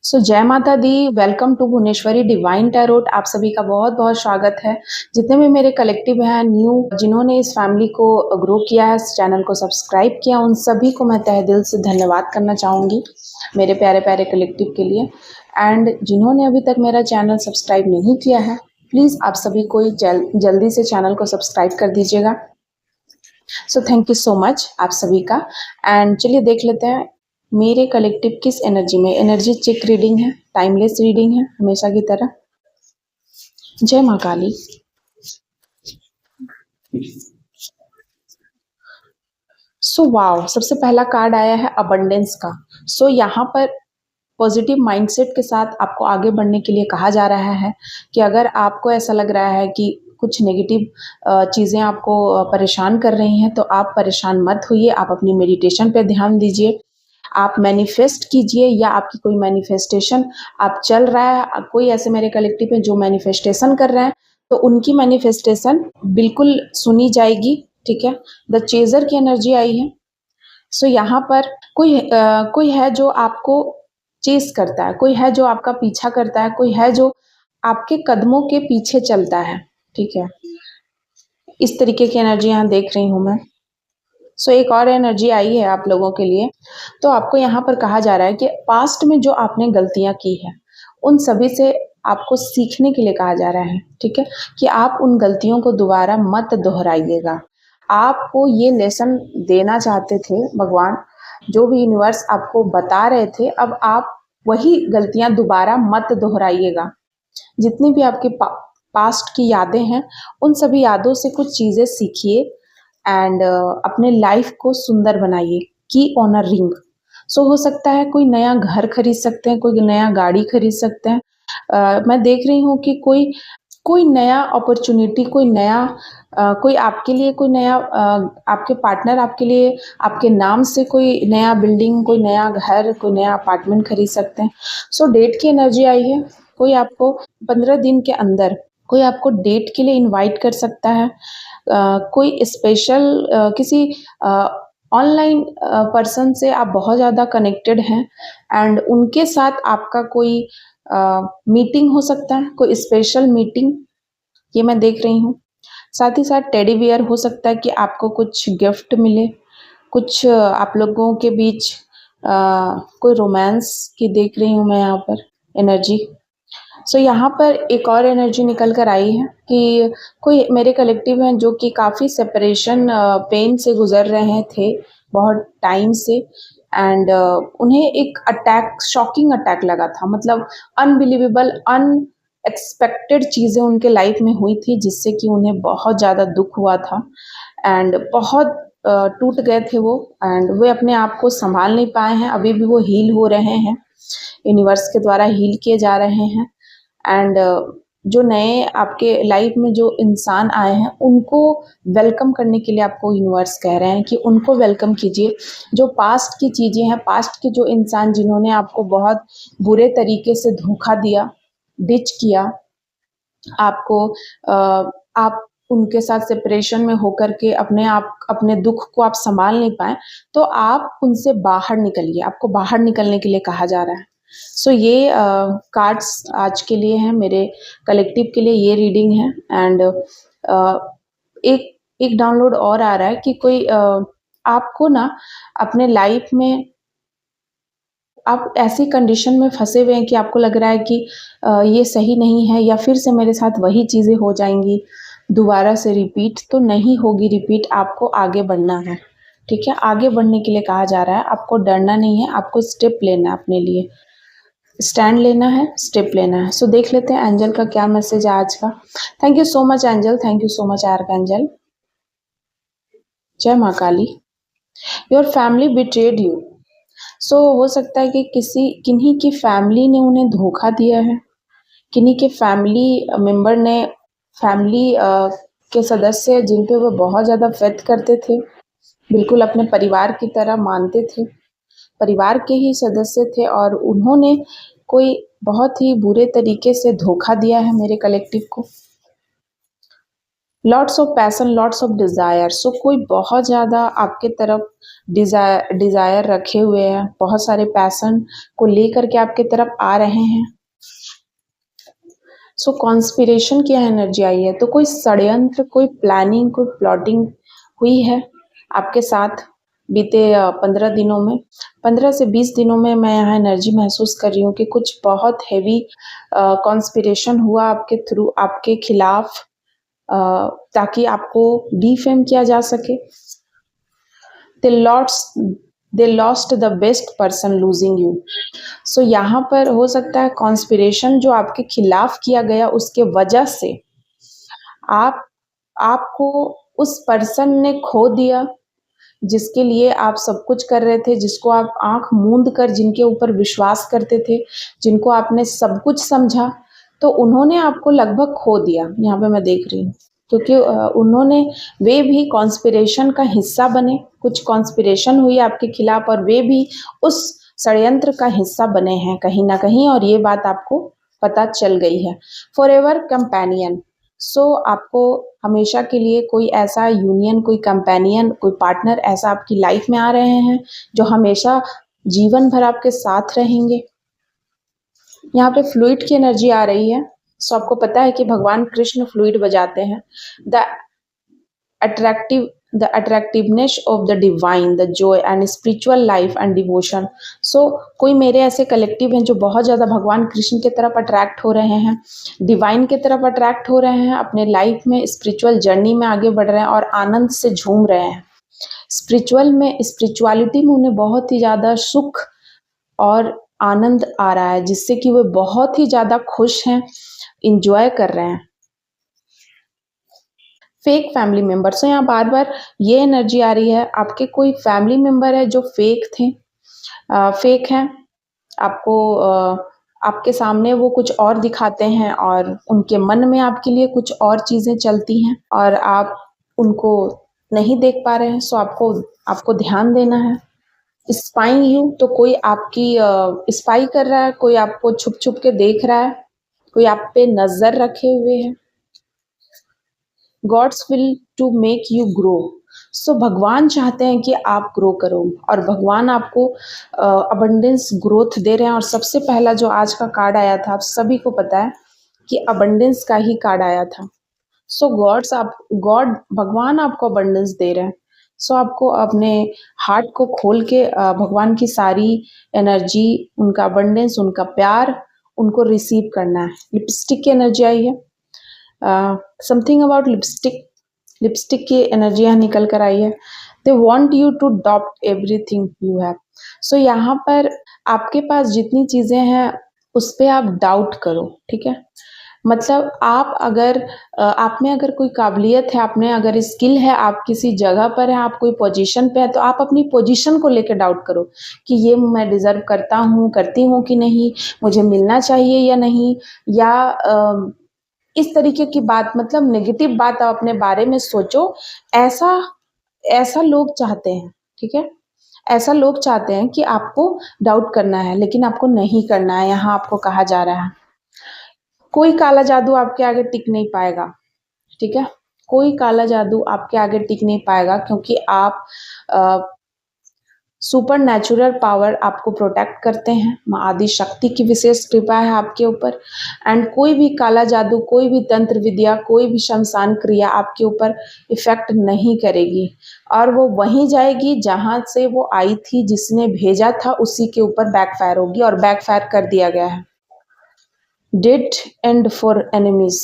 सो जय माता दी, welcome to Bhuvaneshwari divine tarot. आप सभी का बहुत बहुत स्वागत है। जितने भी मेरे कलेक्टिव हैं न्यू, जिन्होंने इस फैमिली को ग्रो किया है, इस चैनल को सब्सक्राइब किया, उन सभी को मैं तहे दिल से धन्यवाद करना चाहूँगी मेरे प्यारे प्यारे कलेक्टिव के लिए। एंड जिन्होंने अभी तक मेरा चैनल सब्सक्राइब नहीं किया है, प्लीज़ आप सभी को जल्दी से चैनल को सब्सक्राइब कर दीजिएगा। So thank you so much आप सभी का। एंड चलिए देख लेते हैं मेरे कलेक्टिव किस एनर्जी में। एनर्जी चेक रीडिंग है, टाइमलेस रीडिंग है हमेशा की तरह। जय माँ काली। सो वाओ, सबसे पहला कार्ड आया है अबंडेंस का। सो यहाँ पर पॉजिटिव माइंडसेट के साथ आपको आगे बढ़ने के लिए कहा जा रहा है कि अगर आपको ऐसा लग रहा है कि कुछ नेगेटिव चीज़ें आपको परेशान कर रही हैं, तो आप परेशान मत होइए। आप अपनी मेडिटेशन पे ध्यान दीजिए, आप मैनिफेस्ट कीजिए, या आपकी कोई मैनिफेस्टेशन आप चल रहा है। कोई ऐसे मेरे कलेक्टिव है जो मैनिफेस्टेशन कर रहे हैं, तो उनकी मैनिफेस्टेशन बिल्कुल सुनी जाएगी। ठीक है, द चेजर की एनर्जी आई है। सो यहाँ पर कोई है जो आपको चेस करता है, कोई है जो आपका पीछा करता है, कोई है जो आपके कदमों के पीछे चलता है। ठीक है, इस तरीके की एनर्जी यहाँ देख रही हूँ मैं। सो एक और एनर्जी आई है आप लोगों के लिए। तो आपको यहाँ पर कहा जा रहा है कि पास्ट में जो आपने गलतियां की है, उन सभी से आपको सीखने के लिए कहा जा रहा है। ठीक है, कि आप उन गलतियों को दोबारा मत दोहराइएगा। आपको ये लेसन देना चाहते थे भगवान, जो भी यूनिवर्स आपको बता रहे थे, अब आप वही गलतियां दोबारा मत दोहराइएगा। जितनी भी आपकी पास्ट की यादें हैं, उन सभी यादों से कुछ चीज़ें सीखिए एंड अपने लाइफ को सुंदर बनाइए। की ऑन अ रिंग। सो हो सकता है कोई नया घर खरीद सकते हैं, कोई नया गाड़ी खरीद सकते हैं। मैं देख रही हूँ कि कोई कोई नया अपॉर्चुनिटी, कोई आपके लिए, कोई नया आपके पार्टनर आपके लिए आपके नाम से कोई नया बिल्डिंग, कोई नया घर, कोई नया अपार्टमेंट खरीद सकते हैं। सो डेट की एनर्जी आई है। कोई आपको 15 दिन के अंदर कोई आपको डेट के लिए इनवाइट कर सकता है। कोई स्पेशल किसी ऑनलाइन पर्सन से आप बहुत ज़्यादा कनेक्टेड हैं एंड उनके साथ आपका कोई मीटिंग हो सकता है, कोई स्पेशल मीटिंग, ये मैं देख रही हूँ। साथ ही साथ टेडी बियर हो सकता है कि आपको कुछ गिफ्ट मिले, कुछ आप लोगों के बीच कोई रोमांस की देख रही हूँ मैं यहाँ पर एनर्जी। सो यहाँ पर एक और एनर्जी निकल कर आई है कि कोई मेरे कलेक्टिव हैं जो कि काफ़ी सेपरेशन पेन से गुजर रहे थे बहुत टाइम से। एंड उन्हें एक अटैक, शॉकिंग अटैक लगा था। मतलब अनबिलीवेबल, अनएक्सपेक्टेड चीज़ें उनके लाइफ में हुई थी, जिससे कि उन्हें बहुत ज़्यादा दुख हुआ था एंड बहुत टूट गए थे वो। एंड वे अपने आप को संभाल नहीं पाए हैं। अभी भी वो हील हो रहे हैं, यूनिवर्स के द्वारा हील किए जा रहे हैं। एंड जो नए आपके लाइफ में जो इंसान आए हैं, उनको वेलकम करने के लिए आपको यूनिवर्स कह रहे हैं कि उनको वेलकम कीजिए। जो पास्ट की चीज़ें हैं, पास्ट के जो इंसान जिन्होंने आपको बहुत बुरे तरीके से धोखा दिया, डिच किया आपको, आप उनके साथ सेपरेशन में होकर के अपने दुख को आप संभाल नहीं पाए, तो आप उनसे बाहर निकलिए। आपको बाहर निकलने के लिए कहा जा रहा है। सो ये कार्ड्स आज के लिए हैं, मेरे कलेक्टिव के लिए ये रीडिंग है। एंड एक एक डाउनलोड और आ रहा है कि कोई आपको ना अपने लाइफ में आप ऐसी कंडीशन में फंसे हुए हैं कि आपको लग रहा है कि ये सही नहीं है, या फिर से मेरे साथ वही चीज़ें हो जाएंगी दोबारा से रिपीट। तो नहीं होगी रिपीट, आपको आगे बढ़ना है। ठीक है, आगे बढ़ने के लिए कहा जा रहा है। आपको डरना नहीं है, आपको स्टेप लेना है, अपने लिए स्टैंड लेना है, स्टेप लेना है। सो देख लेते हैं एंजल का क्या मैसेज है आज का। Thank you so much angel, thank you so much archangel. जय माँ Kali. Your family betrayed you. So हो सकता है कि किन्हीं की फैमिली ने उन्हें धोखा दिया है, किन्हीं के फैमिली मेंबर ने, फैमिली के सदस्य जिन पे वो बहुत ज़्यादा फेथ करते थे, बिल्कुल अपने परिवार की तरह मानते थे, परिवार के ही सदस्य थे, और उन्होंने कोई बहुत ही बुरे तरीके से धोखा दिया है मेरे कलेक्टिव को। Lots of passion, lots of desire. So कोई बहुत ज़्यादा आपके तरफ डिज़ायर रखे हुए हैं, बहुत सारे पैशन को लेकर के आपके तरफ आ रहे हैं। सो कॉन्स्पिरेशन की एनर्जी आई है, तो कोई षड्यंत्र, कोई प्लानिंग, कोई प्लॉटिंग हुई है आपके साथ बीते 15 दिनों में। 15 से 20 दिनों में मैं यहाँ एनर्जी महसूस कर रही हूँ कि कुछ बहुत हैवी कॉन्स्पिरेशन हुआ आपके थ्रू, आपके खिलाफ, ताकि आपको डिफेम किया जा सके। They lost they lost the best person losing you. So यहाँ पर हो सकता है कॉन्स्पिरेशन जो आपके खिलाफ किया गया उसके वजह से आप आपको उस पर्सन ने खो दिया जिसके लिए आप सब कुछ कर रहे थे, जिसको आप आंख मूंद कर जिनके ऊपर विश्वास करते थे, जिनको आपने सब कुछ समझा, तो उन्होंने आपको लगभग खो दिया। यहाँ पे मैं देख रही हूँ क्योंकि उन्होंने वे भी कॉन्स्पिरेशन का हिस्सा बने, कुछ कॉन्स्पिरेशन हुई आपके खिलाफ और वे भी उस षड्यंत्र का हिस्सा बने हैं कहीं ना कहीं, और ये बात आपको पता चल गई है। For ever companion. सो आपको हमेशा के लिए कोई ऐसा यूनियन, कोई कंपेनियन, कोई पार्टनर ऐसा आपकी लाइफ में आ रहे हैं जो हमेशा जीवन भर आपके साथ रहेंगे। यहाँ पे फ्लूइड की एनर्जी आ रही है। सो आपको पता है कि भगवान कृष्ण फ्लूइड बजाते हैं। The attractive the attractiveness of the divine, the joy and spiritual life and devotion. So कोई मेरे ऐसे कलेक्टिव हैं जो बहुत ज़्यादा भगवान कृष्ण की तरफ अट्रैक्ट हो रहे हैं, डिवाइन की तरफ अट्रैक्ट हो रहे हैं, अपने लाइफ में स्पिरिचुअल जर्नी में आगे बढ़ रहे हैं और आनंद से झूम रहे हैं। स्पिरिचुअलिटी में उन्हें बहुत ही ज़्यादा सुख और आनंद आ रहा है, जिससे कि वे बहुत ही ज़्यादा खुश हैं, इंजॉय कर रहे हैं। Fake family member. सो यहाँ बार बार ये एनर्जी आ रही है, आपके कोई फैमिली मेंबर है जो फेक थे, फेक हैं, आपको आपके सामने वो कुछ और दिखाते हैं और उनके मन में आपके लिए कुछ और चीज़ें चलती हैं और आप उनको नहीं देख पा रहे हैं। सो आपको आपको ध्यान देना है। स्पाइंग यू, तो कोई आपकी स्पाई कर रहा है, कोई आपको छुप छुप के देख रहा है, कोई आप पे नज़र रखे हुए है। God's will to make you grow. So भगवान चाहते हैं कि आप ग्रो करो और भगवान आपको अबंडेंस ग्रोथ दे रहे हैं। और सबसे पहला जो आज का कार्ड आया था, आप सभी को पता है कि अबंडेंस का ही कार्ड आया था। सो गॉड भगवान आपको अबंडेंस दे रहे हैं। सो आपको अपने हार्ट को खोल के भगवान की सारी एनर्जी, उनका अबंडेंस, उनका प्यार, उनको रिसीव करना है। लिपस्टिक की एनर्जी आई है। समथिंग अबाउट लिपस्टिक की एनर्जी यहाँ निकल कर आई है। They want you to adopt everything you have. So यहाँ पर आपके पास जितनी चीज़ें हैं उस पर आप डाउट करो, ठीक है। मतलब आप में अगर कोई काबिलियत है, आप में अगर स्किल है, आप किसी जगह पर हैं, आप कोई पोजीशन पे है, तो आप अपनी पोजीशन को लेकर डाउट करो कि ये मैं डिज़र्व करता हूँ, करती हूँ कि नहीं, मुझे मिलना चाहिए या नहीं, या इस तरीके की बात, मतलब नेगेटिव बात आप अपने बारे में सोचो। ऐसा ऐसा लोग चाहते हैं, ठीक है। ऐसा लोग चाहते हैं कि आपको डाउट करना है, लेकिन आपको नहीं करना है। यहाँ आपको कहा जा रहा है कोई काला जादू आपके आगे टिक नहीं पाएगा, ठीक है। कोई काला जादू आपके आगे टिक नहीं पाएगा क्योंकि आप सुपर नेचुरल पावर आपको प्रोटेक्ट करते हैं। माँ आदि शक्ति की विशेष कृपा है आपके ऊपर। एंड कोई भी काला जादू, कोई भी तंत्र विद्या, कोई भी शमशान क्रिया आपके ऊपर इफेक्ट नहीं करेगी और वो वहीं जाएगी जहाँ से वो आई थी, जिसने भेजा था उसी के ऊपर बैकफायर होगी और बैकफायर कर दिया गया है। Dead end for enemies.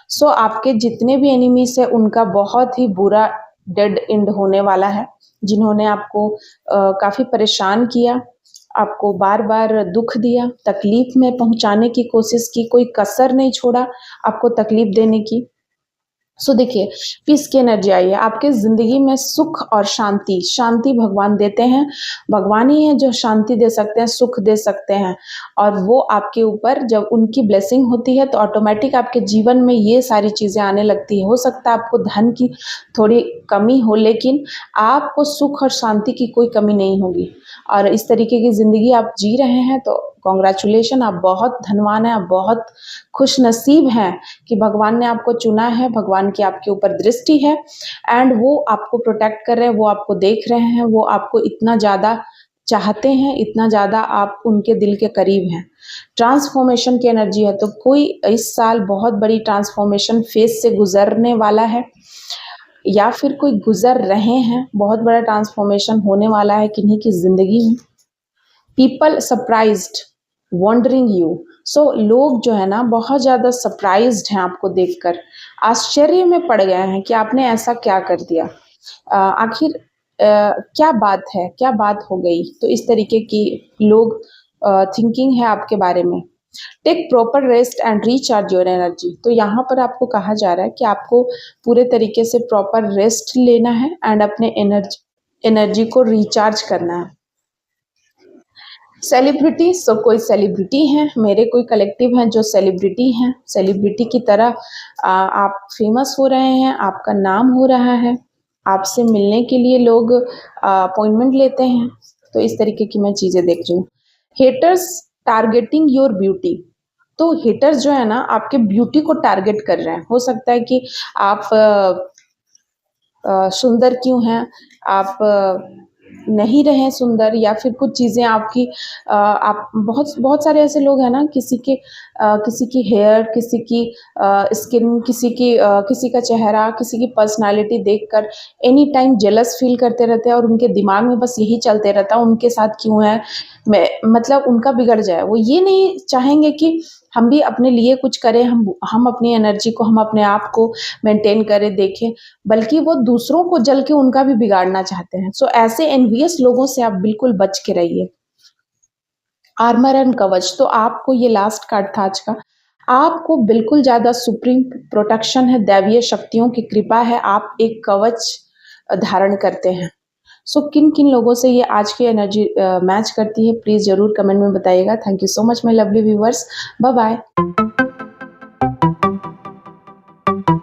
So आपके जितने भी एनिमीज है उनका बहुत ही बुरा डेड एंड होने वाला है। जिन्होंने आपको काफ़ी परेशान किया, आपको बार बार दुख दिया, तकलीफ में पहुंचाने की कोशिश की, कोई कसर नहीं छोड़ा आपको तकलीफ देने की। सो देखिए, पीस की एनर्जी आई है। आपके ज़िंदगी में सुख और शांति, शांति भगवान देते हैं। भगवान ही हैं जो शांति दे सकते हैं, सुख दे सकते हैं। और वो आपके ऊपर जब उनकी ब्लेसिंग होती है तो ऑटोमेटिक आपके जीवन में ये सारी चीज़ें आने लगती है। हो सकता है आपको धन की थोड़ी कमी हो, लेकिन आपको सुख और शांति की कोई कमी नहीं होगी। और इस तरीके की ज़िंदगी आप जी रहे हैं तो कॉन्ग्रेचुलेशन, आप बहुत धनवान हैं, आप बहुत खुश नसीब हैं कि भगवान ने आपको चुना है, भगवान की आपके ऊपर दृष्टि है एंड वो आपको प्रोटेक्ट कर रहे हैं, वो आपको देख रहे हैं, वो आपको इतना ज़्यादा चाहते हैं, इतना ज़्यादा आप उनके दिल के करीब हैं। ट्रांसफॉर्मेशन की एनर्जी है, तो कोई इस साल बहुत बड़ी ट्रांसफॉर्मेशन फेज से गुजरने वाला है या फिर कोई गुजर रहे हैं, बहुत बड़ा ट्रांसफॉर्मेशन होने वाला है किन्हीं की जिंदगी में। पीपल सरप्राइज्ड वॉन्डरिंग यू, सो लोग जो है ना बहुत ज़्यादा सरप्राइज्ड हैं आपको देखकर, आश्चर्य में पड़ गए हैं कि आपने ऐसा क्या कर दिया, आखिर क्या बात है, क्या बात हो गई। तो इस तरीके की लोग थिंकिंग है आपके बारे में। Take proper rest and recharge your energy, तो यहाँ पर आपको कहा जा रहा है कि आपको पूरे तरीके से प्रॉपर रेस्ट लेना है एंड अपने एनर्जी को रिचार्ज करना है। सेलिब्रिटी, सो कोई सेलिब्रिटी हैं, मेरे कोई कलेक्टिव हैं जो सेलिब्रिटी हैं, सेलिब्रिटी की तरह आप फेमस हो रहे हैं, आपका नाम हो रहा है, आपसे मिलने के लिए लोग अपॉइंटमेंट लेते हैं। तो इस तरीके की मैं चीज़ें देख रही हूँ। हेटर्स टारगेटिंग योर ब्यूटी, तो हेटर्स जो है ना आपके ब्यूटी को टारगेट कर रहे हैं। हो सकता है कि आप सुंदर क्यों हैं, आप नहीं रहे सुंदर, या फिर कुछ चीज़ें आपकी आप बहुत बहुत सारे ऐसे लोग हैं ना, किसी की हेयर, किसी की स्किन, किसी का चेहरा, किसी की पर्सनालिटी देखकर एनी टाइम जेलस फील करते रहते हैं और उनके दिमाग में बस यही चलते रहता है उनके साथ क्यों है, मैं मतलब उनका बिगड़ जाए। वो ये नहीं चाहेंगे कि हम भी अपने लिए कुछ करें, हम अपनी एनर्जी को, हम अपने आप को मेंटेन करें, देखें, बल्कि वो दूसरों को जल के उनका भी बिगाड़ना चाहते हैं। सो ऐसे एनवियस लोगों से आप बिल्कुल बच के रहिए। आर्मर एंड कवच, तो आपको ये लास्ट कार्ड था आज का, आपको बिल्कुल ज़्यादा सुप्रीम प्रोटेक्शन है, दैवीय शक्तियों की कृपा है, आप एक कवच धारण करते हैं। सो किन किन लोगों से ये आज की एनर्जी मैच करती है, प्लीज़ ज़रूर कमेंट में बताइएगा। Thank you so much my lovely viewers, bye bye.